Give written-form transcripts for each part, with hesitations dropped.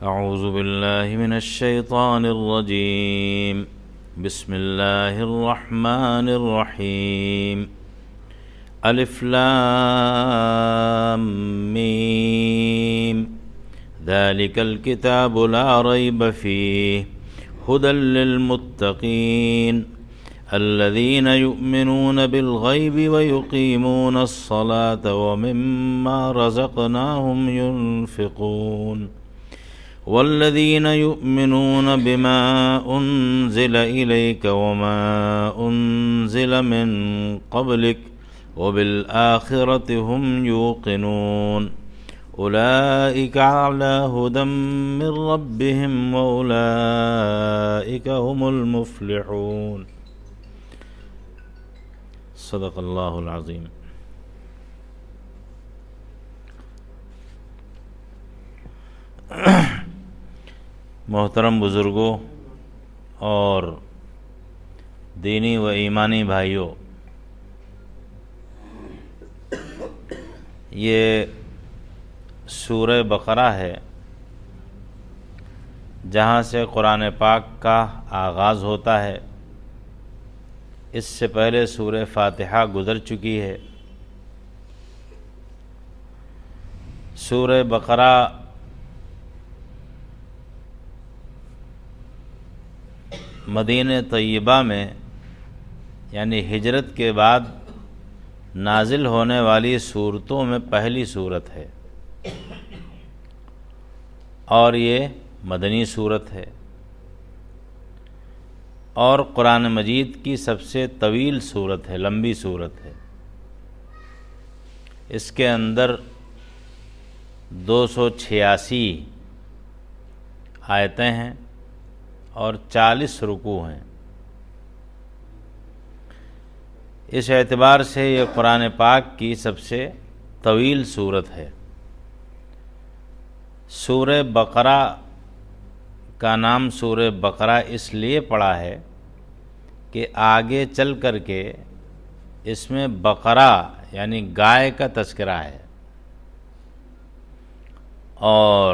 أعوذ بالله من الشيطان الرجيم. بسم الله الرحمن الرحيم. ألف لام ميم. ذلك الكتاب لا ريب فيه هدى للمتقين الذين يؤمنون بالغيب ويقيمون الصلاة ومما رزقناهم ينفقون والذين يؤمنون بما أنزل إليك وما أنزل من قبلك وبالآخرة هم يوقنون أولئك على هدى من ربهم وأولئك هم المفلحون. صدق اللہ العظیم. محترم بزرگوں اور دینی و ایمانی بھائیوں، یہ سورہ بقرہ ہے جہاں سے قرآن پاک کا آغاز ہوتا ہے. اس سے پہلے سورہ فاتحہ گزر چکی ہے. سورہ بقرہ مدینہ طیبہ میں یعنی ہجرت کے بعد نازل ہونے والی صورتوں میں پہلی صورت ہے اور یہ مدنی صورت ہے اور قرآن مجید کی سب سے طویل صورت ہے، لمبی صورت ہے. اس کے اندر 286 آیتیں ہیں اور 40 رکوع ہیں. اس اعتبار سے یہ قرآن پاک کی سب سے طویل صورت ہے. سورہ بقرہ کا نام سورہ بقرہ اس لیے پڑا ہے کہ آگے چل کر کے اس میں بقرہ یعنی گائے کا تذکرہ ہے اور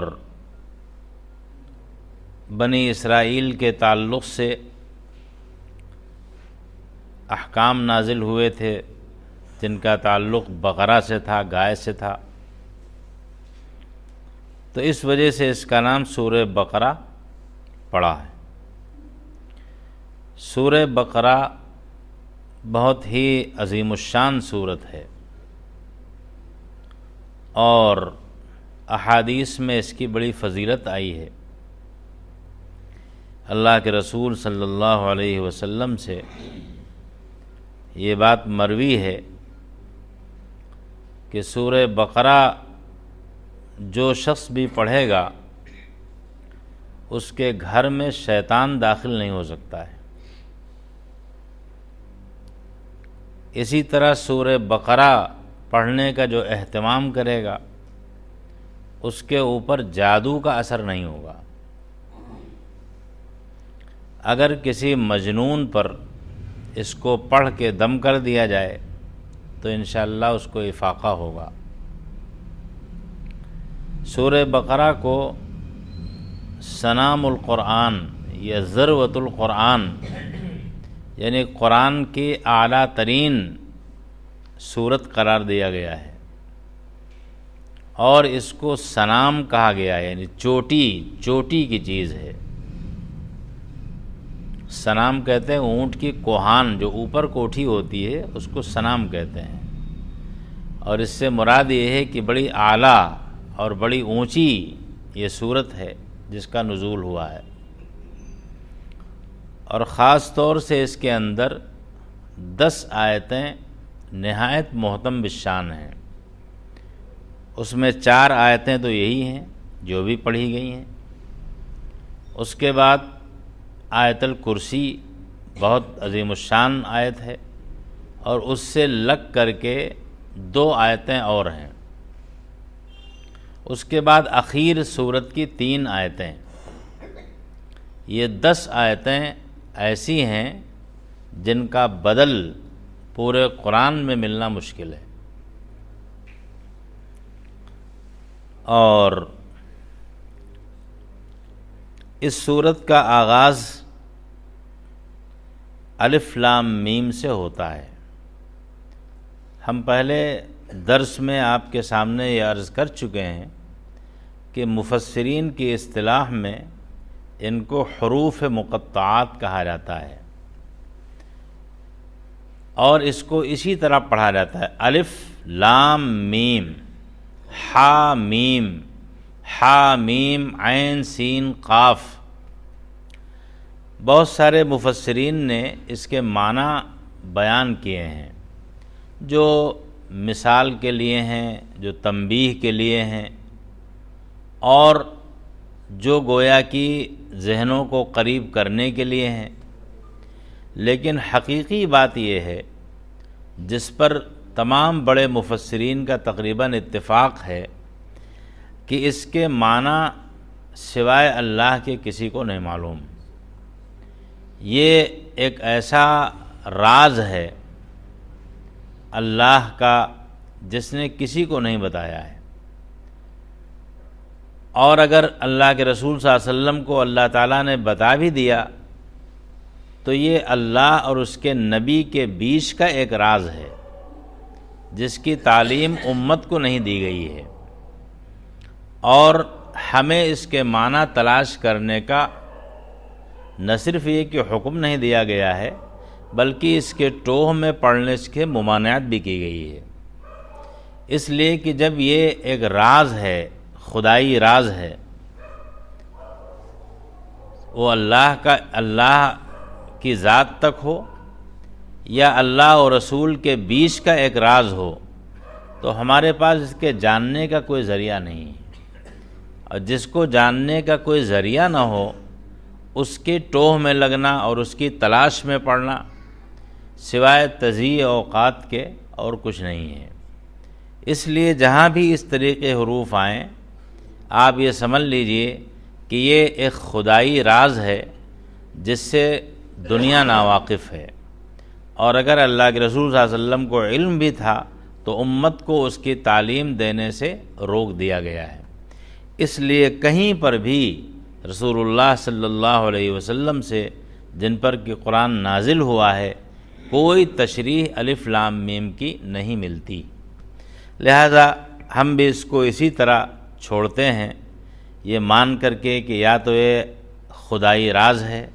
بنی اسرائیل کے تعلق سے احکام نازل ہوئے تھے جن کا تعلق بقرہ سے تھا، گائے سے تھا. تو اس وجہ سے اس کا نام سورہ بقرہ پڑا ہے. سورہ بقرہ بہت ہی عظیم الشان صورت ہے اور احادیث میں اس کی بڑی فضیلت آئی ہے. اللہ کے رسول صلی اللہ علیہ وسلم سے یہ بات مروی ہے کہ سورہ بقرہ جو شخص بھی پڑھے گا اس کے گھر میں شیطان داخل نہیں ہو سکتا ہے. اسی طرح سورہ بقرہ پڑھنے کا جو اہتمام کرے گا اس کے اوپر جادو کا اثر نہیں ہوگا. اگر کسی مجنون پر اس کو پڑھ کے دم کر دیا جائے تو انشاءاللہ اس کو افاقہ ہوگا. سورہ بقرہ کو سنام القرآن یا ذروۃ القرآن یعنی قرآن کی اعلیٰ ترین سورت قرار دیا گیا ہے اور اس کو سنام کہا گیا ہے یعنی چوٹی کی چیز ہے. سنام کہتے ہیں اونٹ کی کوہان جو اوپر کوٹھی ہوتی ہے اس کو سنام کہتے ہیں اور اس سے مراد یہ ہے کہ بڑی اعلیٰ اور بڑی اونچی یہ سورت ہے جس کا نزول ہوا ہے اور خاص طور سے اس کے اندر 10 آیتیں نہایت محتم بالشان ہیں. اس میں 4 آیتیں تو یہی ہیں جو بھی پڑھی گئی ہیں. اس کے بعد آیت الکرسی بہت عظیم الشان آیت ہے اور اس سے لگ کر کے 2 آیتیں اور ہیں. اس کے بعد اخیر سورت کی 3 آیتیں. یہ 10 آیتیں ایسی ہیں جن کا بدل پورے قرآن میں ملنا مشکل ہے. اور اس صورت کا آغاز الف لام میم سے ہوتا ہے۔ ہم پہلے درس میں آپ کے سامنے یہ عرض کر چکے ہیں کہ مفسرین کی اصطلاح میں ان کو حروف مقطعات کہا جاتا ہے، اور اس کو اسی طرح پڑھا جاتا ہے الف لام میم حا میم عین سین قاف۔ بہت سارے مفسرین نے اس کے معنی بیان کیے ہیں، جو مثال کے لیے ہیں، جو تنبیہ کے لیے ہیں، اور جو گویا کی ذہنوں کو قریب کرنے کے لیے ہیں۔ لیکن حقیقی بات یہ ہے جس پر تمام بڑے مفسرین کا تقریباً اتفاق ہے کہ اس کے معنی سوائے اللہ کے کسی کو نہیں معلوم۔ یہ ایک ایسا راز ہے اللہ کا جس نے کسی کو نہیں بتایا ہے، اور اگر اللہ کے رسول صلی اللہ علیہ وسلم کو اللہ تعالیٰ نے بتا بھی دیا تو یہ اللہ اور اس کے نبی کے بیچ کا ایک راز ہے جس کی تعلیم امت کو نہیں دی گئی ہے، اور ہمیں اس کے معنی تلاش کرنے کا نہ صرف یہ کہ حکم نہیں دیا گیا ہے بلکہ اس کے ٹوہ میں پڑھنے کے ممانعت بھی کی گئی ہے، اس لیے کہ جب یہ ایک راز ہے، خدائی راز ہے، وہ اللہ کی ذات تک ہو یا اللہ اور رسول کے بیچ کا ایک راز ہو، تو ہمارے پاس اس کے جاننے کا کوئی ذریعہ نہیں ہے، اور جس کو جاننے کا کوئی ذریعہ نہ ہو اس کے ٹوہ میں لگنا اور اس کی تلاش میں پڑنا سوائے تضییع اوقات کے اور کچھ نہیں ہے۔ اس لیے جہاں بھی اس طریقے حروف آئیں آپ یہ سمجھ لیجئے کہ یہ ایک خدائی راز ہے جس سے دنیا ناواقف ہے، اور اگر اللہ کے رسول صلی اللہ علیہ وسلم کو علم بھی تھا تو امت کو اس کی تعلیم دینے سے روک دیا گیا ہے۔ اس لیے کہیں پر بھی رسول اللہ صلی اللہ علیہ وسلم سے جن پر کہ قرآن نازل ہوا ہے کوئی تشریح الف لام میم کی نہیں ملتی، لہذا ہم بھی اس کو اسی طرح چھوڑتے ہیں، یہ مان کر کے کہ یا تو یہ خدائی راز ہے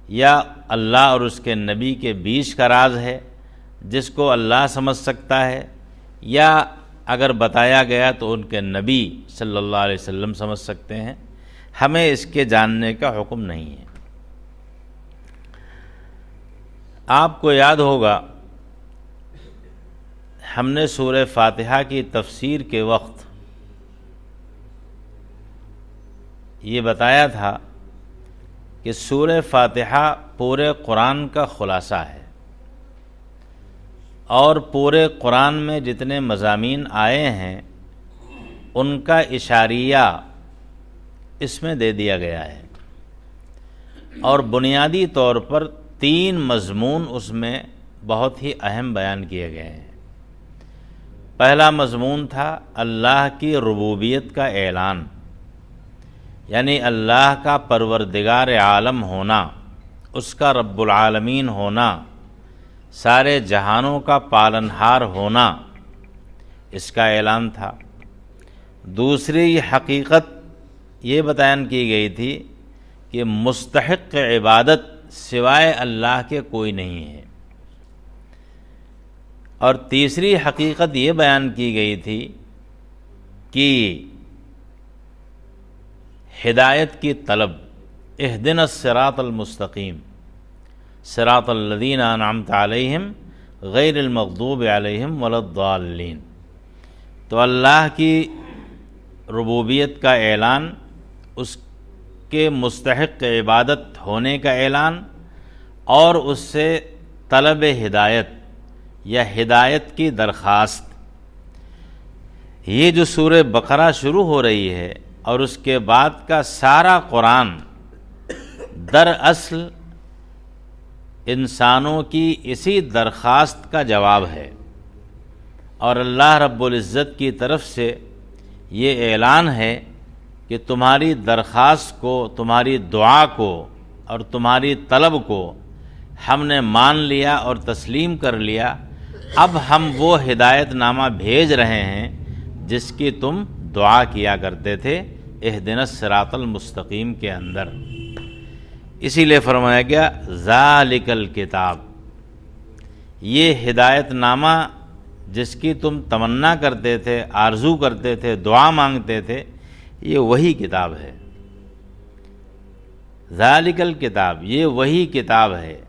یا اللہ اور اس کے نبی کے بیچ کا راز ہے جس کو اللہ سمجھ سکتا ہے، یا اگر بتایا گیا تو ان کے نبی صلی اللہ علیہ وسلم سمجھ سکتے ہیں، ہمیں اس کے جاننے کا حکم نہیں ہے۔ آپ کو یاد ہوگا ہم نے سورہ فاتحہ کی تفسیر کے وقت یہ بتایا تھا کہ سورہ فاتحہ پورے قرآن کا خلاصہ ہے، اور پورے قرآن میں جتنے مضامین آئے ہیں ان کا اشاریہ اس میں دے دیا گیا ہے، اور بنیادی طور پر 3 مضمون اس میں بہت ہی اہم بیان کیے گئے ہیں۔ پہلا مضمون تھا اللہ کی ربوبیت کا اعلان، یعنی اللہ کا پروردگار عالم ہونا، اس کا رب العالمین ہونا، سارے جہانوں کا پالنہار ہونا، اس کا اعلان تھا۔ دوسری حقیقت یہ بیان کی گئی تھی کہ مستحق عبادت سوائے اللہ کے کوئی نہیں ہے، اور تیسری حقیقت یہ بیان کی گئی تھی کہ ہدایت کی طلب، اہدنا الصراط المستقیم صراط الذین انعمت علیہم غیر المغضوب علیہم ولا الضالین۔ تو اللہ کی ربوبیت کا اعلان، اس کے مستحق عبادت ہونے کا اعلان، اور اس سے طلب ہدایت یا ہدایت کی درخواست۔ یہ جو سورہ بقرہ شروع ہو رہی ہے اور اس کے بعد کا سارا قرآن دراصل انسانوں کی اسی درخواست کا جواب ہے، اور اللہ رب العزت کی طرف سے یہ اعلان ہے کہ تمہاری درخواست کو، تمہاری دعا کو اور تمہاری طلب کو ہم نے مان لیا اور تسلیم کر لیا، اب ہم وہ ہدایت نامہ بھیج رہے ہیں جس کی تم دعا کیا کرتے تھے اہدنا الصراط المستقیم کے اندر۔ اسی لیے فرمایا گیا ذالک الکتاب، یہ ہدایت نامہ جس کی تم تمنا کرتے تھے، آرزو کرتے تھے، دعا مانگتے تھے، یہ وہی کتاب ہے۔ ذالک الکتاب، یہ وہی کتاب ہے،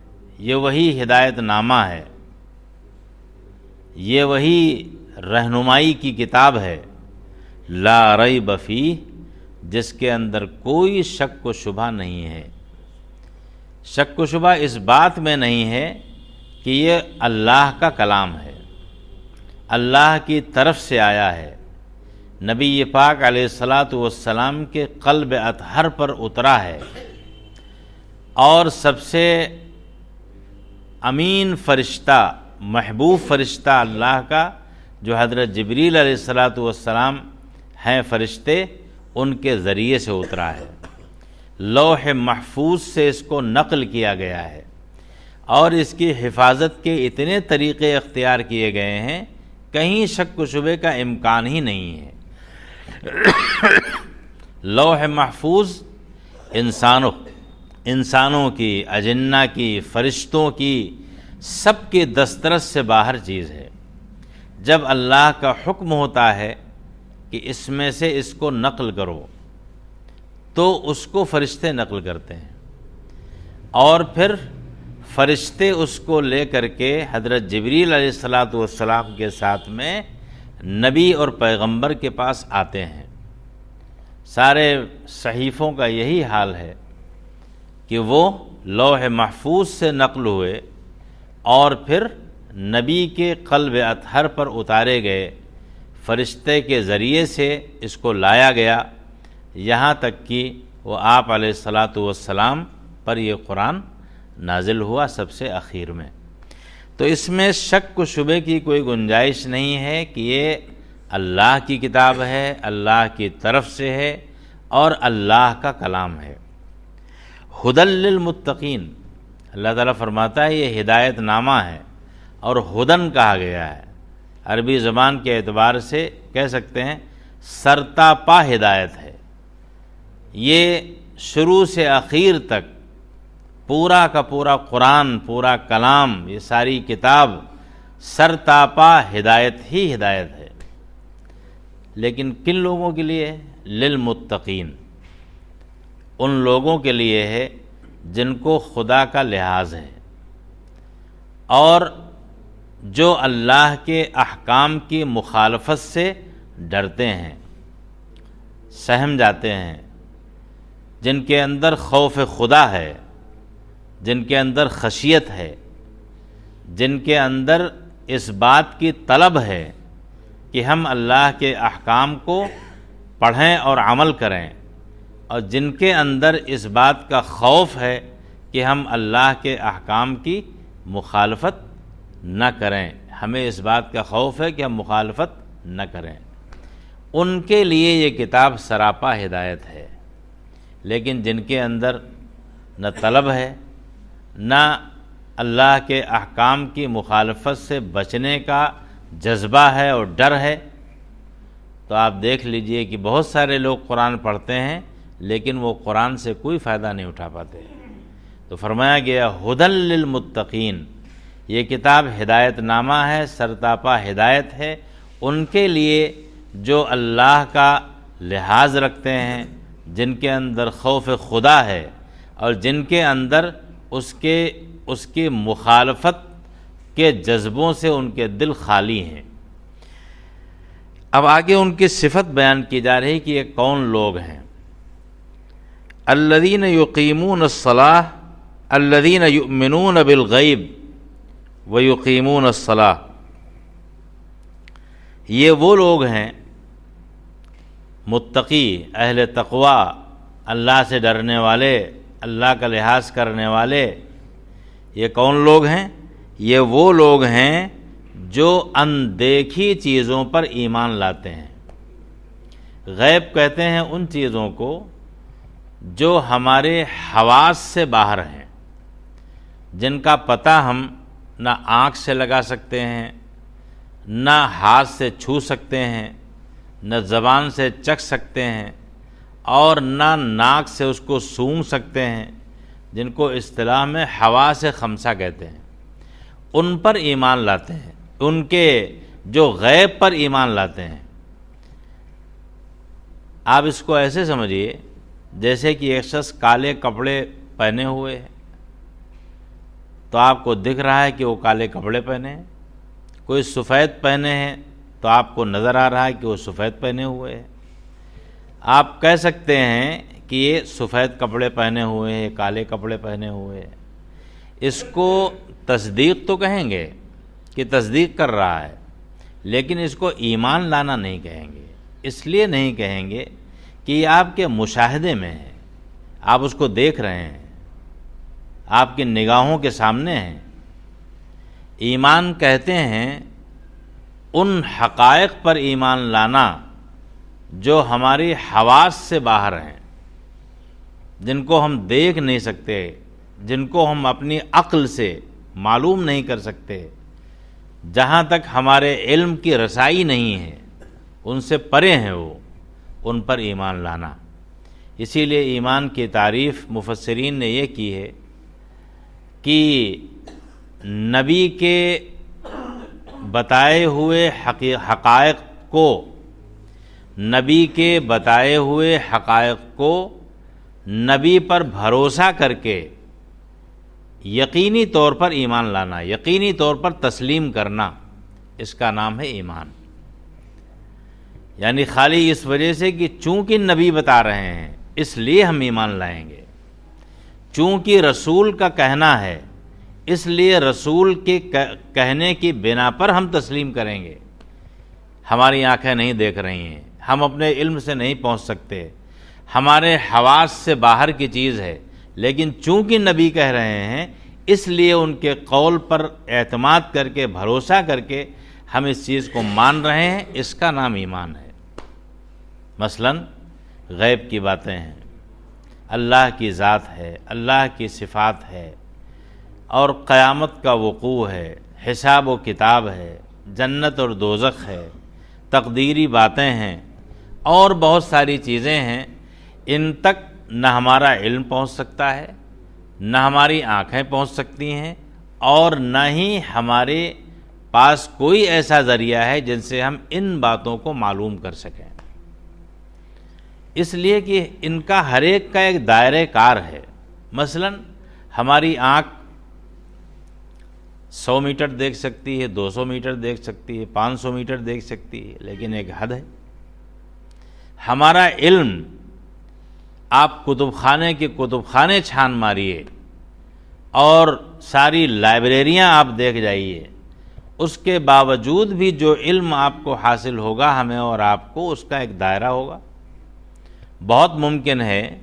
یہ وہی ہدایت نامہ ہے، یہ وہی رہنمائی کی کتاب ہے، لا ریب فیہ، جس کے اندر کوئی شک و شبہ نہیں ہے۔ شک و شبہ اس بات میں نہیں ہے کہ یہ اللہ کا کلام ہے، اللہ کی طرف سے آیا ہے، نبی پاک علیہ الصلاۃ والسلام کے قلب اطہر پر اترا ہے، اور سب سے امین فرشتہ، محبوب فرشتہ اللہ کا جو حضرت جبریل علیہ الصلاۃ والسلام ہیں فرشتے، ان کے ذریعے سے اترا ہے۔ لوح محفوظ سے اس کو نقل کیا گیا ہے، اور اس کی حفاظت کے اتنے طریقے اختیار کیے گئے ہیں، کہیں شک و شبے کا امکان ہی نہیں ہے۔ لوح محفوظ انسانوں کی، اجنہ کی، فرشتوں کی، سب کے دسترس سے باہر چیز ہے۔ جب اللہ کا حکم ہوتا ہے کہ اس میں سے اس کو نقل کرو، تو اس کو فرشتے نقل کرتے ہیں، اور پھر فرشتے اس کو لے کر کے حضرت جبریل علیہ الصلاۃ والسلام کے ساتھ میں نبی اور پیغمبر کے پاس آتے ہیں۔ سارے صحیفوں کا یہی حال ہے کہ وہ لوح محفوظ سے نقل ہوئے اور پھر نبی کے قلب اطہر پر اتارے گئے، فرشتے کے ذریعے سے اس کو لایا گیا، یہاں تک کہ وہ آپ علیہ الصلاۃ والسلام پر یہ قرآن نازل ہوا سب سے اخیر میں۔ تو اس میں شک و شبے کی کوئی گنجائش نہیں ہے کہ یہ اللہ کی کتاب ہے، اللہ کی طرف سے ہے اور اللہ کا کلام ہے۔ ہدی للمتقین، اللہ تعالیٰ فرماتا ہے یہ ہدایت نامہ ہے، اور ہدن کہا گیا ہے، عربی زبان کے اعتبار سے کہہ سکتے ہیں سرتا پا ہدایت ہے۔ یہ شروع سے اخیر تک پورا کا پورا قرآن، پورا کلام، یہ ساری کتاب سرتاپا ہدایت ہی ہدایت ہے۔ لیکن کن لوگوں کے لیے؟ للمتقین، ان لوگوں کے لیے ہے جن کو خدا کا لحاظ ہے، اور جو اللہ کے احکام کی مخالفت سے ڈرتے ہیں، سہم جاتے ہیں، جن کے اندر خوف خدا ہے، جن کے اندر خشیت ہے، جن کے اندر اس بات کی طلب ہے کہ ہم اللہ کے احکام کو پڑھیں اور عمل کریں، اور جن کے اندر اس بات کا خوف ہے کہ ہم اللہ کے احکام کی مخالفت نہ کریں، ہمیں اس بات کا خوف ہے کہ ہم مخالفت نہ کریں، ان کے لیے یہ کتاب سراپا ہدایت ہے۔ لیکن جن کے اندر نہ طلب ہے، نہ اللہ کے احکام کی مخالفت سے بچنے کا جذبہ ہے اور ڈر ہے، تو آپ دیکھ لیجئے کہ بہت سارے لوگ قرآن پڑھتے ہیں لیکن وہ قرآن سے کوئی فائدہ نہیں اٹھا پاتے۔ تو فرمایا گیا ہدی للمتقین، یہ کتاب ہدایت نامہ ہے، سرتاپا ہدایت ہے ان کے لیے جو اللہ کا لحاظ رکھتے ہیں، جن کے اندر خوف خدا ہے، اور جن کے اندر اس کی مخالفت کے جذبوں سے ان کے دل خالی ہیں۔ اب آگے ان کی صفت بیان کی جا رہی کہ یہ کون لوگ ہیں۔ الذین یقیمون الصلاۃ، الذین یؤمنون بالغیب ویقیمون الصلاۃ، یہ وہ لوگ ہیں متقی، اہل تقوی، اللہ سے ڈرنے والے، اللہ کا لحاظ کرنے والے۔ یہ کون لوگ ہیں؟ یہ وہ لوگ ہیں جو اندیکھی چیزوں پر ایمان لاتے ہیں۔ غیب کہتے ہیں ان چیزوں کو جو ہمارے حواس سے باہر ہیں، جن کا پتہ ہم نہ آنکھ سے لگا سکتے ہیں، نہ ہاتھ سے چھو سکتے ہیں، نہ زبان سے چکھ سکتے ہیں، اور نہ ناک سے اس کو سونگھ سکتے ہیں، جن کو اصطلاح میں حواس خمسہ کہتے ہیں۔ ان پر ایمان لاتے ہیں، ان کے جو غیب پر ایمان لاتے ہیں۔ آپ اس کو ایسے سمجھیے جیسے کہ ایک شخص کالے کپڑے پہنے ہوئے ہے، تو آپ کو دکھ رہا ہے کہ وہ کالے کپڑے پہنے ہیں۔ کوئی سفید پہنے ہیں تو آپ کو نظر آ رہا ہے کہ وہ سفید پہنے ہوئے ہیں۔ آپ کہہ سکتے ہیں کہ یہ سفید کپڑے پہنے ہوئے ہیں، کالے کپڑے پہنے ہوئے ہیں۔ اس کو تصدیق تو کہیں گے کہ تصدیق کر رہا ہے، لیکن اس کو ایمان لانا نہیں کہیں گے۔ اس لیے نہیں کہیں گے کہ یہ آپ کے مشاہدے میں ہے، آپ اس کو دیکھ رہے ہیں، آپ کی نگاہوں کے سامنے ہیں۔ ایمان کہتے ہیں ان حقائق پر ایمان لانا جو ہماری حواس سے باہر ہیں، جن کو ہم دیکھ نہیں سکتے، جن کو ہم اپنی عقل سے معلوم نہیں کر سکتے، جہاں تک ہمارے علم کی رسائی نہیں ہے، ان سے پرے ہیں وہ، ان پر ایمان لانا۔ اسی لیے ایمان کی تعریف مفسرین نے یہ کی ہے کہ نبی کے بتائے ہوئے حقائق کو، نبی کے بتائے ہوئے حقائق کو نبی پر بھروسہ کر کے یقینی طور پر ایمان لانا، یقینی طور پر تسلیم کرنا، اس کا نام ہے ایمان۔ یعنی خالی اس وجہ سے کہ چونکہ نبی بتا رہے ہیں اس لیے ہم ایمان لائیں گے، چونکہ رسول کا کہنا ہے اس لیے رسول کے کہنے کی بنا پر ہم تسلیم کریں گے۔ ہماری آنکھیں نہیں دیکھ رہی ہیں، ہم اپنے علم سے نہیں پہنچ سکتے، ہمارے حواس سے باہر کی چیز ہے، لیکن چونکہ نبی کہہ رہے ہیں اس لیے ان کے قول پر اعتماد کر کے، بھروسہ کر کے ہم اس چیز کو مان رہے ہیں، اس کا نام ایمان ہے۔ مثلاً غیب کی باتیں ہیں، اللہ کی ذات ہے، اللہ کی صفات ہے، اور قیامت کا وقوع ہے، حساب و کتاب ہے، جنت اور دوزخ ہے، تقدیری باتیں ہیں، اور بہت ساری چیزیں ہیں۔ ان تک نہ ہمارا علم پہنچ سکتا ہے، نہ ہماری آنکھیں پہنچ سکتی ہیں، اور نہ ہی ہمارے پاس کوئی ایسا ذریعہ ہے جن سے ہم ان باتوں کو معلوم کر سکیں۔ اس لیے کہ ان کا ہر ایک کا ایک دائرہ کار ہے۔ مثلاً ہماری آنکھ 100 میٹر دیکھ سکتی ہے، 200 میٹر دیکھ سکتی ہے، 500 میٹر دیکھ سکتی ہے، لیکن ایک حد ہے۔ ہمارا علم، آپ کتب خانے کے کتب خانے چھان ماریے اور ساری لائبریریاں آپ دیکھ جائیے، اس کے باوجود بھی جو علم آپ کو حاصل ہوگا، ہمیں اور آپ کو، اس کا ایک دائرہ ہوگا۔ بہت ممکن ہے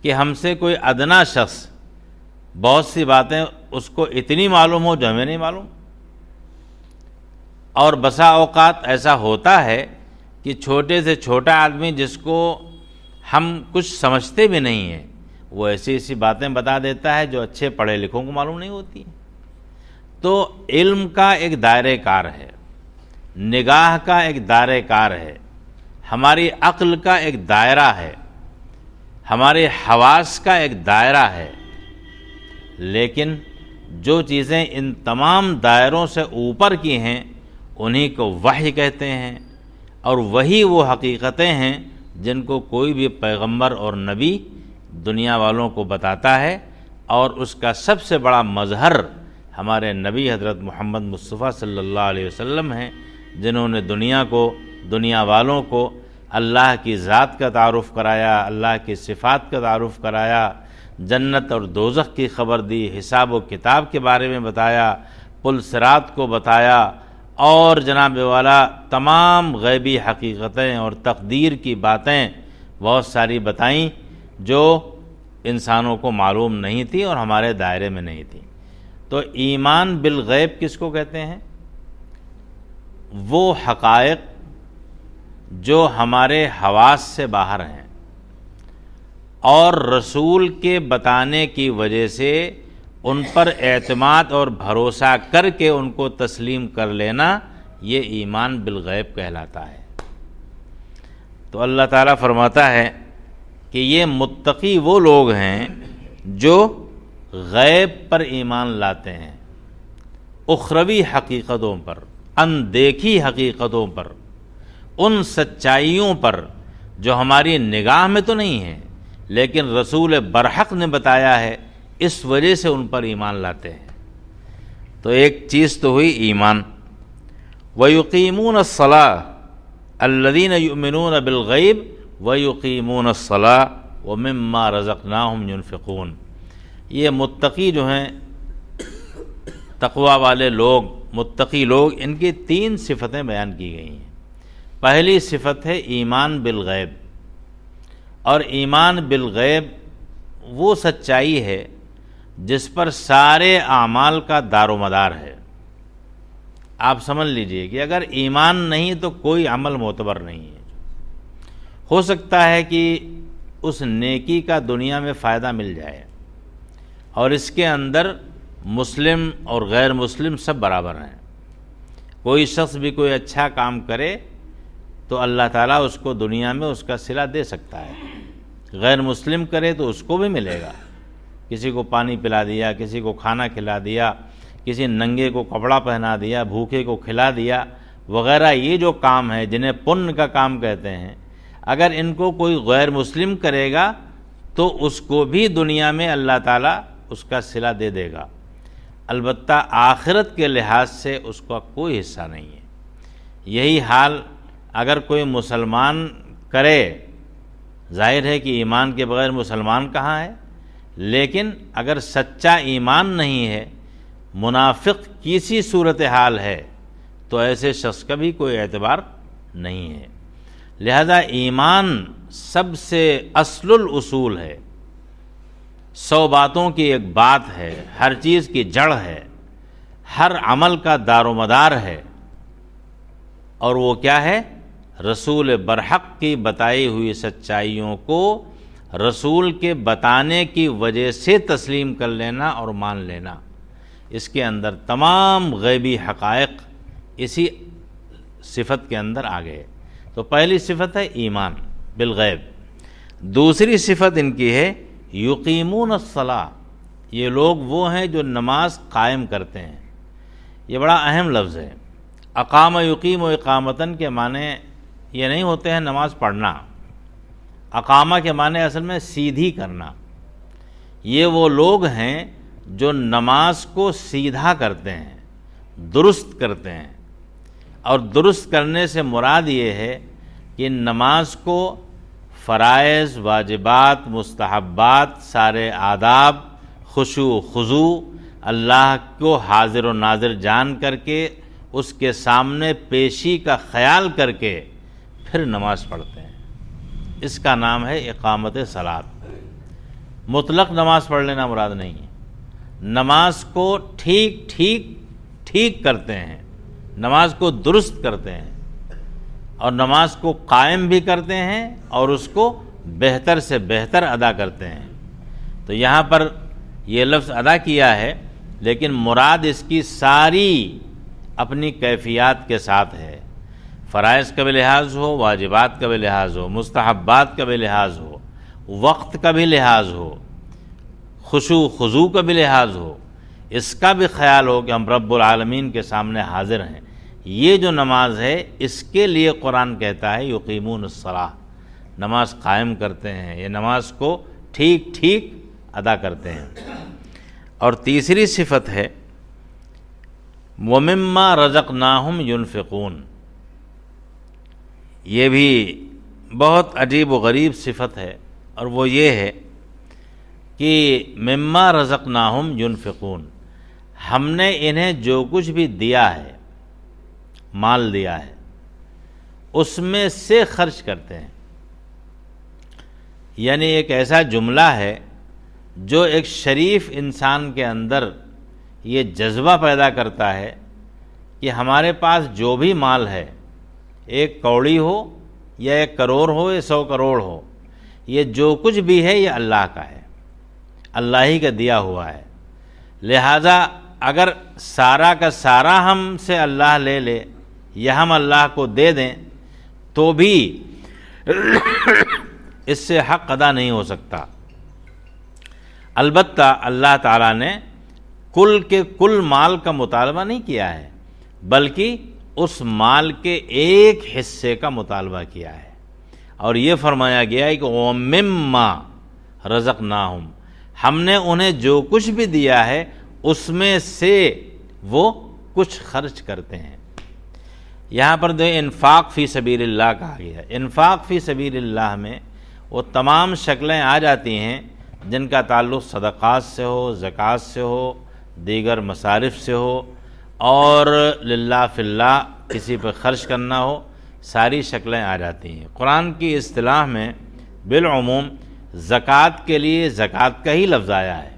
کہ ہم سے کوئی ادنا شخص بہت سی باتیں اس کو اتنی معلوم ہو جو ہمیں نہیں معلوم، اور بسا اوقات ایسا ہوتا ہے کہ چھوٹے سے چھوٹا آدمی جس کو ہم کچھ سمجھتے بھی نہیں ہیں، وہ ایسی ایسی باتیں بتا دیتا ہے جو اچھے پڑھے لکھوں کو معلوم نہیں ہوتی ہیں۔ تو علم کا ایک دائرہ کار ہے، نگاہ کا ایک دائرہ کار ہے، ہماری عقل کا ایک دائرہ ہے، ہمارے حواس کا ایک دائرہ ہے، لیکن جو چیزیں ان تمام دائروں سے اوپر کی ہیں انہی کو وحی کہتے ہیں، اور وہی وہ حقیقتیں ہیں جن کو کوئی بھی پیغمبر اور نبی دنیا والوں کو بتاتا ہے، اور اس کا سب سے بڑا مظہر ہمارے نبی حضرت محمد مصطفیٰ صلی اللہ علیہ وسلم ہیں، جنہوں نے دنیا والوں کو اللہ کی ذات کا تعارف کرایا، اللہ کی صفات کا تعارف کرایا، جنت اور دوزخ کی خبر دی، حساب و کتاب کے بارے میں بتایا، پل صراط کو بتایا، اور جناب والا تمام غیبی حقیقتیں اور تقدیر کی باتیں بہت ساری بتائیں جو انسانوں کو معلوم نہیں تھی اور ہمارے دائرے میں نہیں تھی۔ تو ایمان بالغیب کس کو کہتے ہیں؟ وہ حقائق جو ہمارے حواس سے باہر ہیں، اور رسول کے بتانے کی وجہ سے ان پر اعتماد اور بھروسہ کر کے ان کو تسلیم کر لینا، یہ ایمان بالغیب کہلاتا ہے۔ تو اللہ تعالیٰ فرماتا ہے کہ یہ متقی وہ لوگ ہیں جو غیب پر ایمان لاتے ہیں، اخروی حقیقتوں پر، اندیکھی حقیقتوں پر، ان سچائیوں پر جو ہماری نگاہ میں تو نہیں ہیں لیکن رسول برحق نے بتایا ہے، اس وجہ سے ان پر ایمان لاتے ہیں۔ تو ایک چیز تو ہوئی ایمان۔ وَيُقِيمُونَ الصَّلَاةَ الَّذِينَ يُؤْمِنُونَ بِالْغَيْبِ وَيُقِيمُونَ الصَّلَاةَ وَمِمَّا رَزَقْنَاهُمْ يُنْفِقُونَ۔ یہ متقی جو ہیں، تقوی والے لوگ، متقی لوگ، ان کی 3 صفتیں بیان کی گئی ہیں۔ پہلی صفت ہے ایمان بالغیب، اور ایمان بالغیب وہ سچائی ہے جس پر سارے اعمال کا دار و مدار ہے۔ آپ سمجھ لیجئے کہ اگر ایمان نہیں تو کوئی عمل معتبر نہیں ہے۔ ہو سکتا ہے کہ اس نیکی کا دنیا میں فائدہ مل جائے اور اس کے اندر مسلم اور غیر مسلم سب برابر ہیں، کوئی شخص بھی کوئی اچھا کام کرے تو اللہ تعالیٰ اس کو دنیا میں اس کا صلہ دے سکتا ہے، غیر مسلم کرے تو اس کو بھی ملے گا۔ کسی کو پانی پلا دیا، کسی کو کھانا کھلا دیا، کسی ننگے کو کپڑا پہنا دیا، بھوکے کو کھلا دیا وغیرہ، یہ جو کام ہے جنہیں پن کا کام کہتے ہیں، اگر ان کو کوئی غیر مسلم کرے گا تو اس کو بھی دنیا میں اللہ تعالیٰ اس کا صلہ دے دے گا، البتہ آخرت کے لحاظ سے اس کا کوئی حصہ نہیں ہے۔ یہی حال اگر کوئی مسلمان کرے، ظاہر ہے کہ ایمان کے بغیر مسلمان کہاں ہے، لیکن اگر سچا ایمان نہیں ہے، منافق کسی صورتحال ہے، تو ایسے شخص کا بھی کوئی اعتبار نہیں ہے۔ لہذا ایمان سب سے اصل الاصول ہے، 100 باتوں کی ایک بات ہے، ہر چیز کی جڑ ہے، ہر عمل کا دار و مدار ہے، اور وہ کیا ہے؟ رسول برحق کی بتائی ہوئی سچائیوں کو رسول کے بتانے کی وجہ سے تسلیم کر لینا اور مان لینا۔ اس کے اندر تمام غیبی حقائق اسی صفت کے اندر آ گئے۔ تو پہلی صفت ہے ایمان بالغیب۔ دوسری صفت ان کی ہے یقیمون الصلاۃ، یہ لوگ وہ ہیں جو نماز قائم کرتے ہیں۔ یہ بڑا اہم لفظ ہے۔ اقام یقیم و اقامتاً کے معنی یہ نہیں ہوتے ہیں نماز پڑھنا، اقامہ کے معنی اصل میں سیدھی کرنا۔ یہ وہ لوگ ہیں جو نماز کو سیدھا کرتے ہیں، درست کرتے ہیں، اور درست کرنے سے مراد یہ ہے کہ نماز کو فرائض، واجبات، مستحبات، سارے آداب، خشوع و خضوع، اللہ کو حاضر و ناظر جان کر کے اس کے سامنے پیشی کا خیال کر کے پھر نماز پڑھتے ہیں۔ اس کا نام ہے اقامت صلاۃ۔ مطلق نماز پڑھ لینا مراد نہیں ہے، نماز کو ٹھیک کرتے ہیں، نماز کو درست کرتے ہیں، اور نماز کو قائم بھی کرتے ہیں اور اس کو بہتر سے بہتر ادا کرتے ہیں۔ تو یہاں پر یہ لفظ ادا کیا ہے، لیکن مراد اس کی ساری اپنی کیفیات کے ساتھ ہے۔ فرائض کا بھی لحاظ ہو، واجبات کا بھی لحاظ ہو، مستحبات کا بھی لحاظ ہو، وقت کا بھی لحاظ ہو، خشوع خضوع کا بھی لحاظ ہو، اس کا بھی خیال ہو کہ ہم رب العالمین کے سامنے حاضر ہیں۔ یہ جو نماز ہے اس کے لیے قرآن کہتا ہے یقیمون الصلاۃ، نماز قائم کرتے ہیں، یہ نماز کو ٹھیک ادا کرتے ہیں۔ اور تیسری صفت ہے وَمِمَّا رَزَقْنَاهُمْ يُنْفِقُونَ۔ یہ بھی بہت عجیب و غریب صفت ہے، اور وہ یہ ہے کہ مما رزقناہم ينفقون، ہم نے انہیں جو کچھ بھی دیا ہے، مال دیا ہے، اس میں سے خرچ کرتے ہیں۔ یعنی ایک ایسا جملہ ہے جو ایک شریف انسان کے اندر یہ جذبہ پیدا کرتا ہے کہ ہمارے پاس جو بھی مال ہے، ایک کوڑی ہو یا 1 کروڑ ہو یا 100 کروڑ ہو، یہ جو کچھ بھی ہے یہ اللہ کا ہے، اللہ ہی کا دیا ہوا ہے۔ لہذا اگر سارا کا سارا ہم سے اللہ لے لے یا ہم اللہ کو دے دیں تو بھی اس سے حق ادا نہیں ہو سکتا۔ البتہ اللہ تعالیٰ نے کل کے کل مال کا مطالبہ نہیں کیا ہے، بلکہ اس مال کے ایک حصے کا مطالبہ کیا ہے، اور یہ فرمایا گیا ہے کہ وَمِمَّا رَزَقْنَاهُمْ، ہم نے انہیں جو کچھ بھی دیا ہے اس میں سے وہ کچھ خرچ کرتے ہیں۔ یہاں پر انفاق فی سبیل اللہ کہا گیا ہے۔ انفاق فی سبیل اللہ میں وہ تمام شکلیں آ جاتی ہیں جن کا تعلق صدقات سے ہو، زکوٰۃ سے ہو، دیگر مصارف سے ہو، اور للہ فی اللہ کسی پہ خرچ کرنا ہو، ساری شکلیں آ جاتی ہیں۔ قرآن کی اصطلاح میں بالعموم زکوٰۃ کے لیے زکوٰۃ کا ہی لفظ آیا ہے،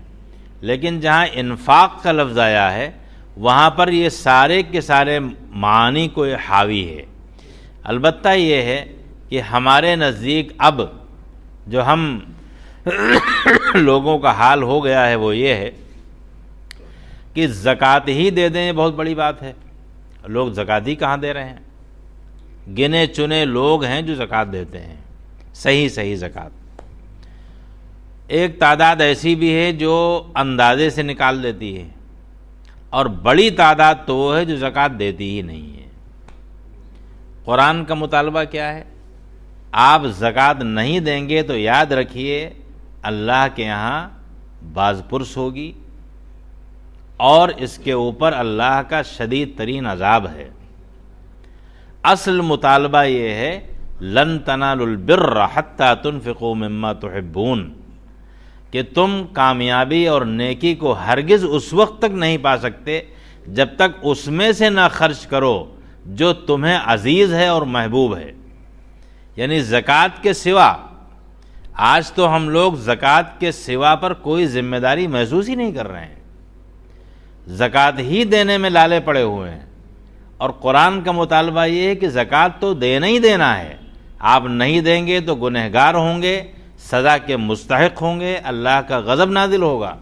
لیکن جہاں انفاق کا لفظ آیا ہے وہاں پر یہ سارے کے سارے معانی کو حاوی ہے۔ البتہ یہ ہے کہ ہمارے نزدیک اب جو ہم لوگوں کا حال ہو گیا ہے وہ یہ ہے کہ زکوٰۃ ہی دے دیں، بہت بڑی بات ہے۔ لوگ زکوٰۃ ہی کہاں دے رہے ہیں؟ گنے چنے لوگ ہیں جو زکوٰۃ دیتے ہیں، صحیح زکوٰۃ۔ ایک تعداد ایسی بھی ہے جو اندازے سے نکال دیتی ہے، اور بڑی تعداد تو وہ ہے جو زکوٰۃ دیتی ہی نہیں ہے۔ قرآن کا مطالبہ کیا ہے؟ آپ زکوٰۃ نہیں دیں گے تو یاد رکھیے اللہ کے یہاں باز پرس ہوگی، اور اس کے اوپر اللہ کا شدید ترین عذاب ہے۔ اصل مطالبہ یہ ہے لن تنالوا البر حتی تنفقوا مما تحبون، کہ تم کامیابی اور نیکی کو ہرگز اس وقت تک نہیں پا سکتے جب تک اس میں سے نہ خرچ کرو جو تمہیں عزیز ہے اور محبوب ہے۔ یعنی زکوٰۃ کے سوا، آج تو ہم لوگ زکوٰۃ کے سوا پر کوئی ذمہ داری محسوس ہی نہیں کر رہے ہیں، زکوٰۃ ہی دینے میں لالے پڑے ہوئے ہیں، اور قرآن کا مطالبہ یہ ہے کہ زکوٰۃ تو دینا ہی دینا ہے، آپ نہیں دیں گے تو گنہگار ہوں گے، سزا کے مستحق ہوں گے، اللہ کا غضب نازل ہوگا۔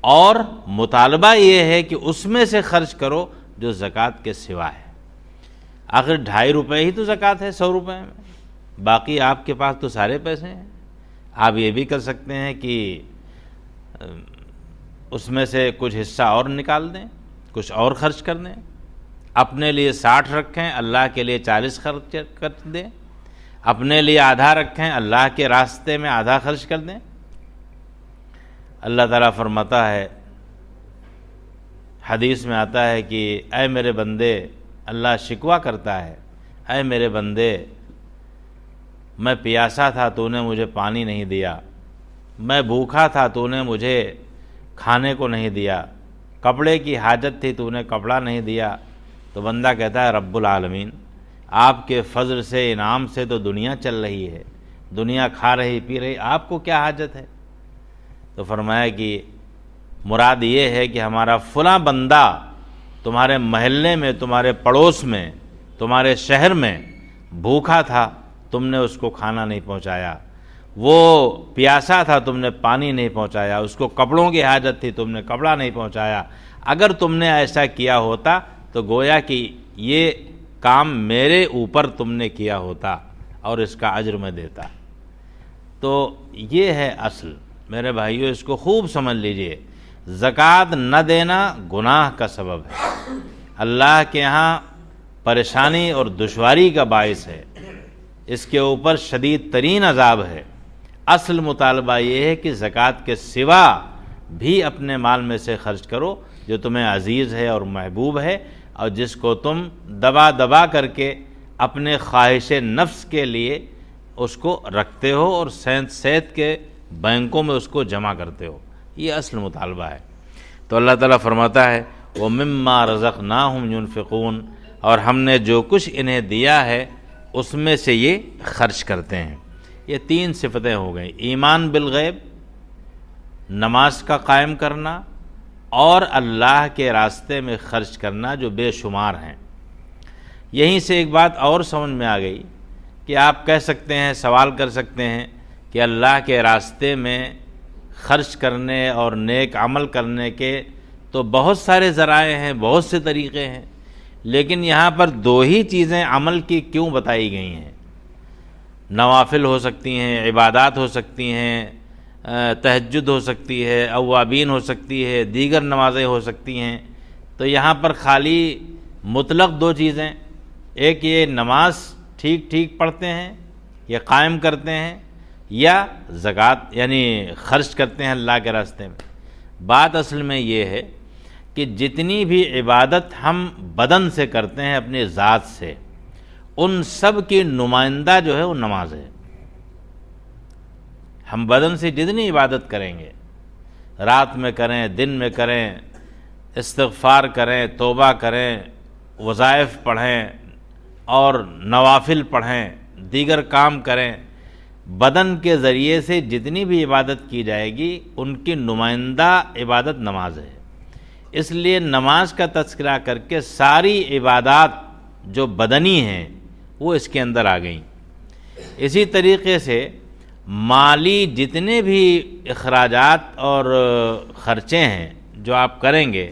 اور مطالبہ یہ ہے کہ اس میں سے خرچ کرو جو زکوٰۃ کے سوا ہے۔ آخر 2.5 روپے ہی تو زکوٰۃ ہے 100 روپے میں، باقی آپ کے پاس تو سارے پیسے ہیں۔ آپ یہ بھی کر سکتے ہیں کہ اس میں سے کچھ حصہ اور نکال دیں، کچھ اور خرچ کر دیں، اپنے لیے 60 رکھیں، اللہ کے لیے 40 خرچ کر دیں، اپنے لیے آدھا رکھیں، اللہ کے راستے میں آدھا خرچ کر دیں۔ اللہ تعالیٰ فرماتا ہے، حدیث میں آتا ہے کہ اے میرے بندے، اللہ شکوہ کرتا ہے، اے میرے بندے، میں پیاسا تھا تو نے مجھے پانی نہیں دیا، میں بھوکا تھا تو نے مجھے کھانے کو نہیں دیا، کپڑے کی حاجت تھی تو نے کپڑا نہیں دیا۔ تو بندہ کہتا ہے رب العالمین، آپ کے فضل سے، انعام سے تو دنیا چل رہی ہے، دنیا کھا رہی پی رہی، آپ کو کیا حاجت ہے؟ تو فرمایا کہ مراد یہ ہے کہ ہمارا فلاں بندہ تمہارے محلے میں، تمہارے پڑوس میں، تمہارے شہر میں بھوکا تھا، تم نے اس کو کھانا نہیں پہنچایا، وہ پیاسا تھا، تم نے پانی نہیں پہنچایا، اس کو کپڑوں کی حاجت تھی، تم نے کپڑا نہیں پہنچایا۔ اگر تم نے ایسا کیا ہوتا تو گویا کہ یہ کام میرے اوپر تم نے کیا ہوتا اور اس کا اجر میں دیتا۔ تو یہ ہے اصل، میرے بھائیو، اس کو خوب سمجھ لیجئے، زکوٰۃ نہ دینا گناہ کا سبب ہے، اللہ کے ہاں پریشانی اور دشواری کا باعث ہے، اس کے اوپر شدید ترین عذاب ہے۔ اصل مطالبہ یہ ہے کہ زکوٰۃ کے سوا بھی اپنے مال میں سے خرچ کرو جو تمہیں عزیز ہے اور محبوب ہے، اور جس کو تم دبا دبا کر کے اپنے خواہش نفس کے لیے اس کو رکھتے ہو اور صحت کے بینکوں میں اس کو جمع کرتے ہو۔ یہ اصل مطالبہ ہے۔ تو اللہ تعالیٰ فرماتا ہے وَمِمَّا رَزَقْنَاهُمْ يُنْفِقُونَ، اور ہم نے جو کچھ انہیں دیا ہے اس میں سے یہ خرچ کرتے ہیں۔ یہ 3 صفتیں ہو گئیں، ایمان بالغیب، نماز کا قائم کرنا، اور اللہ کے راستے میں خرچ کرنا جو بے شمار ہیں۔ یہیں سے ایک بات اور سمجھ میں آ گئی کہ آپ کہہ سکتے ہیں، سوال کر سکتے ہیں کہ اللہ کے راستے میں خرچ کرنے اور نیک عمل کرنے کے تو بہت سارے ذرائع ہیں، بہت سے طریقے ہیں، لیکن یہاں پر دو ہی چیزیں عمل کی کیوں بتائی گئی ہیں؟ نوافل ہو سکتی ہیں، عبادات ہو سکتی ہیں، تہجد ہو سکتی ہے، اوابین ہو سکتی ہے، دیگر نمازیں ہو سکتی ہیں، تو یہاں پر خالی مطلق دو چیزیں، ایک یہ نماز ٹھیک ٹھیک پڑھتے ہیں یا قائم کرتے ہیں، یا زکوٰۃ یعنی خرچ کرتے ہیں اللہ کے راستے میں۔ بات اصل میں یہ ہے کہ جتنی بھی عبادت ہم بدن سے کرتے ہیں اپنی ذات سے، ان سب کی نمائندہ جو ہے وہ نماز ہے۔ ہم بدن سے جتنی عبادت کریں گے، رات میں کریں، دن میں کریں، استغفار کریں، توبہ کریں، وظائف پڑھیں اور نوافل پڑھیں، دیگر کام کریں، بدن کے ذریعے سے جتنی بھی عبادت کی جائے گی ان کی نمائندہ عبادت نماز ہے۔ اس لیے نماز کا تذکرہ کر کے ساری عبادات جو بدنی ہیں وہ اس کے اندر آ گئیں۔ اسی طریقے سے مالی جتنے بھی اخراجات اور خرچے ہیں جو آپ کریں گے،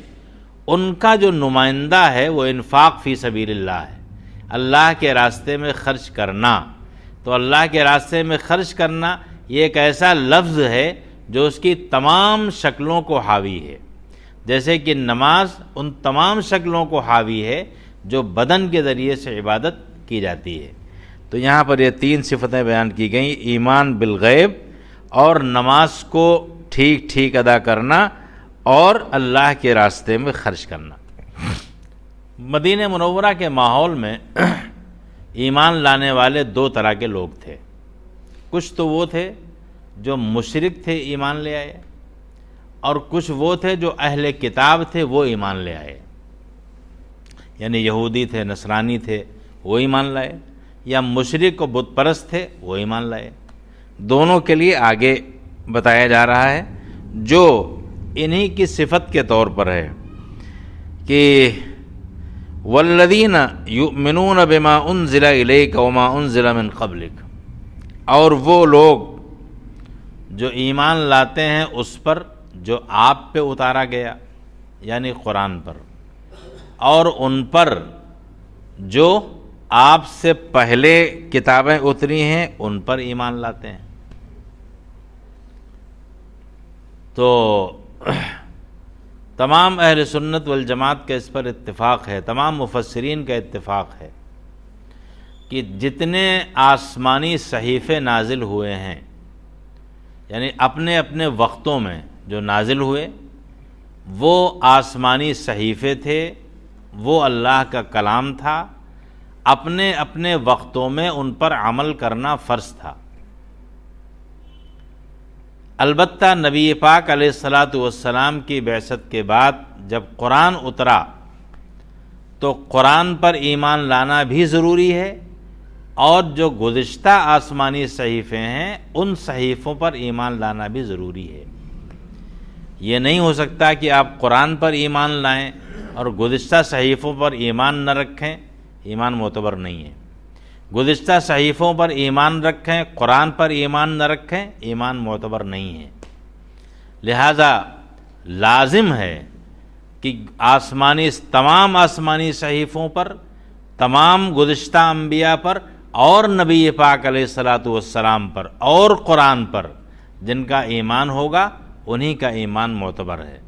ان کا جو نمائندہ ہے وہ انفاق فی سبیل اللہ ہے، اللہ کے راستے میں خرچ کرنا۔ تو اللہ کے راستے میں خرچ کرنا یہ ایک ایسا لفظ ہے جو اس کی تمام شکلوں کو حاوی ہے، جیسے کہ نماز ان تمام شکلوں کو حاوی ہے جو بدن کے ذریعے سے عبادت کی جاتی ہے۔ تو یہاں پر یہ تین صفتیں بیان کی گئیں، ایمان بالغیب اور نماز کو ٹھیک ٹھیک ادا کرنا اور اللہ کے راستے میں خرچ کرنا۔ مدینہ منورہ کے ماحول میں ایمان لانے والے دو طرح کے لوگ تھے۔ کچھ تو وہ تھے جو مشرک تھے، ایمان لے آئے، اور کچھ وہ تھے جو اہل کتاب تھے، وہ ایمان لے آئے، یعنی یہودی تھے، نصرانی تھے، وہ ایمان لائے، یا مشرک و بت پرست تھے، وہ ایمان لائے۔ دونوں کے لیے آگے بتایا جا رہا ہے جو انہی کی صفت کے طور پر ہے کہ والذین یؤمنون بما انزل الیک وما انزل من قبلک، اور وہ لوگ جو ایمان لاتے ہیں اس پر جو آپ پہ اتارا گیا یعنی قرآن پر، اور ان پر جو آپ سے پہلے کتابیں اتری ہیں ان پر ایمان لاتے ہیں۔ تو تمام اہل سنت والجماعت کا اس پر اتفاق ہے، تمام مفسرین کا اتفاق ہے کہ جتنے آسمانی صحیفے نازل ہوئے ہیں، یعنی اپنے اپنے وقتوں میں جو نازل ہوئے، وہ آسمانی صحیفے تھے، وہ اللہ کا کلام تھا، اپنے اپنے وقتوں میں ان پر عمل کرنا فرض تھا۔ البتہ نبی پاک علیہ الصلاۃ والسلام کی بعثت کے بعد جب قرآن اترا تو قرآن پر ایمان لانا بھی ضروری ہے، اور جو گزشتہ آسمانی صحیفے ہیں ان صحیفوں پر ایمان لانا بھی ضروری ہے۔ یہ نہیں ہو سکتا کہ آپ قرآن پر ایمان لائیں اور گزشتہ صحیفوں پر ایمان نہ رکھیں، ایمان معتبر نہیں ہے۔ گزشتہ صحیفوں پر ایمان رکھیں، قرآن پر ایمان نہ رکھیں، ایمان معتبر نہیں ہے۔ لہذا لازم ہے کہ تمام آسمانی صحیفوں پر، تمام گزشتہ انبیاء پر اور نبی پاک علیہ الصلاۃ والسلام پر اور قرآن پر جن کا ایمان ہوگا انہی کا ایمان معتبر ہے۔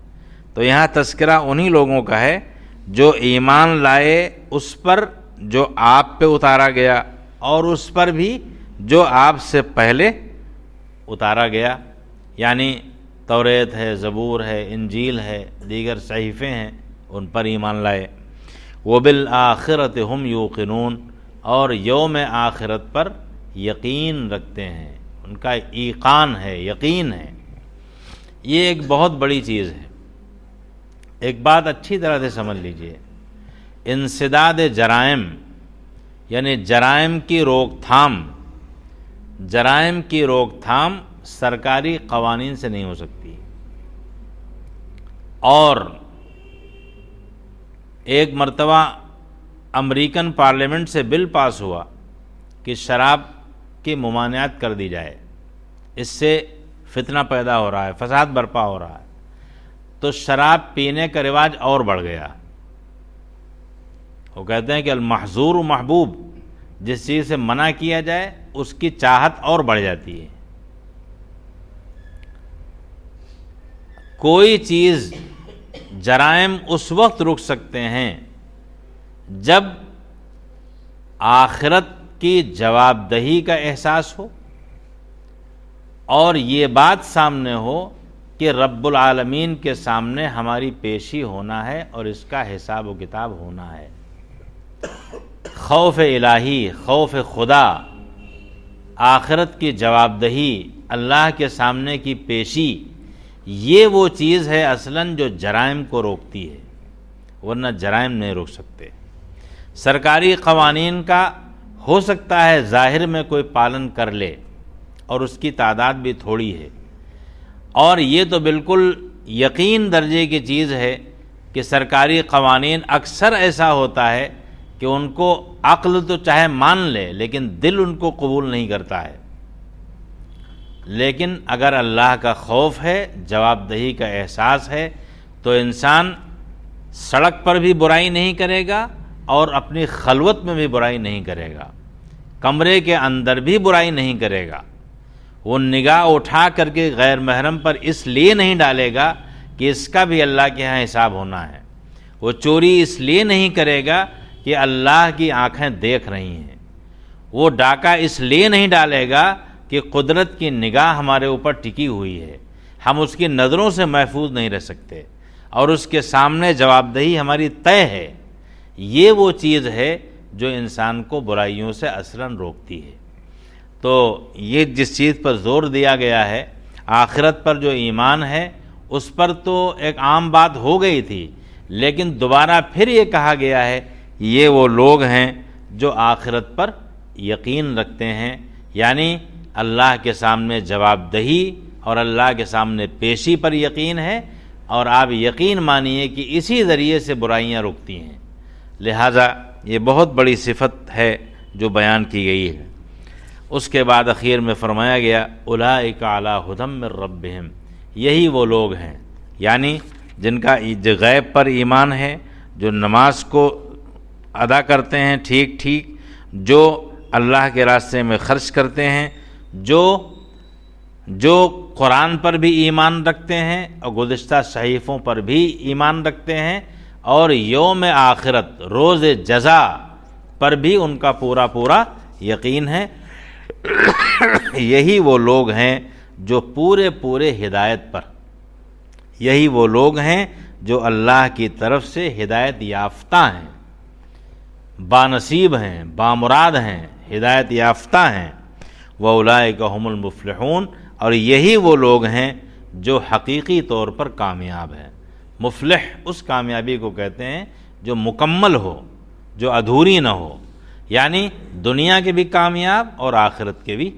تو یہاں تذکرہ انہی لوگوں کا ہے جو ایمان لائے اس پر جو آپ پہ اتارا گیا اور اس پر بھی جو آپ سے پہلے اتارا گیا، یعنی توریت ہے، زبور ہے، انجیل ہے، دیگر صحیفے ہیں، ان پر ایمان لائے۔ وبالآخرۃ ہم یوقنون، اور یوم آخرت پر یقین رکھتے ہیں، ان کا ایقان ہے، یقین ہے۔ یہ ایک بہت بڑی چیز ہے۔ ایک بات اچھی طرح سے سمجھ لیجئے، انسداد جرائم یعنی جرائم کی روک تھام سرکاری قوانین سے نہیں ہو سکتی۔ اور ایک مرتبہ امریکن پارلیمنٹ سے بل پاس ہوا کہ شراب کی ممانعت کر دی جائے، اس سے فتنہ پیدا ہو رہا ہے، فساد برپا ہو رہا ہے، تو شراب پینے کا رواج اور بڑھ گیا۔ وہ کہتے ہیں کہ المحظور محبوب، جس چیز سے منع کیا جائے اس کی چاہت اور بڑھ جاتی ہے۔ کوئی چیز، جرائم اس وقت رک سکتے ہیں جب آخرت کی جواب دہی کا احساس ہو اور یہ بات سامنے ہو کہ رب العالمین کے سامنے ہماری پیشی ہونا ہے اور اس کا حساب و کتاب ہونا ہے۔ خوف الہی، خوف خدا، آخرت کی جواب دہی، اللہ کے سامنے کی پیشی، یہ وہ چیز ہے اصلاً جو جرائم کو روکتی ہے، ورنہ جرائم نہیں روک سکتے۔ سرکاری قوانین کا ہو سکتا ہے ظاہر میں کوئی پالن کر لے اور اس کی تعداد بھی تھوڑی ہے، اور یہ تو بالکل یقین درجے کی چیز ہے کہ سرکاری قوانین اکثر ایسا ہوتا ہے کہ ان کو عقل تو چاہے مان لے لیکن دل ان کو قبول نہیں کرتا ہے۔ لیکن اگر اللہ کا خوف ہے، جواب دہی کا احساس ہے، تو انسان سڑک پر بھی برائی نہیں کرے گا اور اپنی خلوت میں بھی برائی نہیں کرے گا، کمرے کے اندر بھی برائی نہیں کرے گا۔ وہ نگاہ اٹھا کر کے غیر محرم پر اس لیے نہیں ڈالے گا کہ اس کا بھی اللہ کے ہاں حساب ہونا ہے۔ وہ چوری اس لیے نہیں کرے گا کہ اللہ کی آنکھیں دیکھ رہی ہیں۔ وہ ڈاکہ اس لیے نہیں ڈالے گا کہ قدرت کی نگاہ ہمارے اوپر ٹکی ہوئی ہے، ہم اس کی نظروں سے محفوظ نہیں رہ سکتے اور اس کے سامنے جواب دہی ہماری طے ہے۔ یہ وہ چیز ہے جو انسان کو برائیوں سے اثراً روکتی ہے۔ تو یہ جس چیز پر زور دیا گیا ہے، آخرت پر جو ایمان ہے، اس پر تو ایک عام بات ہو گئی تھی، لیکن دوبارہ پھر یہ کہا گیا ہے یہ وہ لوگ ہیں جو آخرت پر یقین رکھتے ہیں، یعنی اللہ کے سامنے جواب دہی اور اللہ کے سامنے پیشی پر یقین ہے، اور آپ یقین مانیے کہ اسی ذریعے سے برائیاں رکتی ہیں۔ لہٰذا یہ بہت بڑی صفت ہے جو بیان کی گئی ہے۔ اس کے بعد اخیر میں فرمایا گیا اولئک علی ھدی من ربہم، یہی وہ لوگ ہیں، یعنی جن کا غیب پر ایمان ہے، جو نماز کو ادا کرتے ہیں ٹھیک ٹھیک، جو اللہ کے راستے میں خرچ کرتے ہیں، جو قرآن پر بھی ایمان رکھتے ہیں اور گزشتہ صحیفوں پر بھی ایمان رکھتے ہیں، اور یوم آخرت، روز جزا پر بھی ان کا پورا پورا یقین ہے۔ یہی وہ لوگ ہیں جو پورے ہدایت پر، یہی وہ لوگ ہیں جو اللہ کی طرف سے ہدایت یافتہ ہیں، بانصیب ہیں، بامراد ہیں، ہدایت یافتہ ہیں۔ وَأُولَئِكَ هُمُ الْمُفْلِحُونَ، اور یہی وہ لوگ ہیں جو حقیقی طور پر کامیاب ہیں۔ مفلح اس کامیابی کو کہتے ہیں جو مکمل ہو، جو ادھوری نہ ہو، یعنی دنیا کے بھی کامیاب اور آخرت کے بھی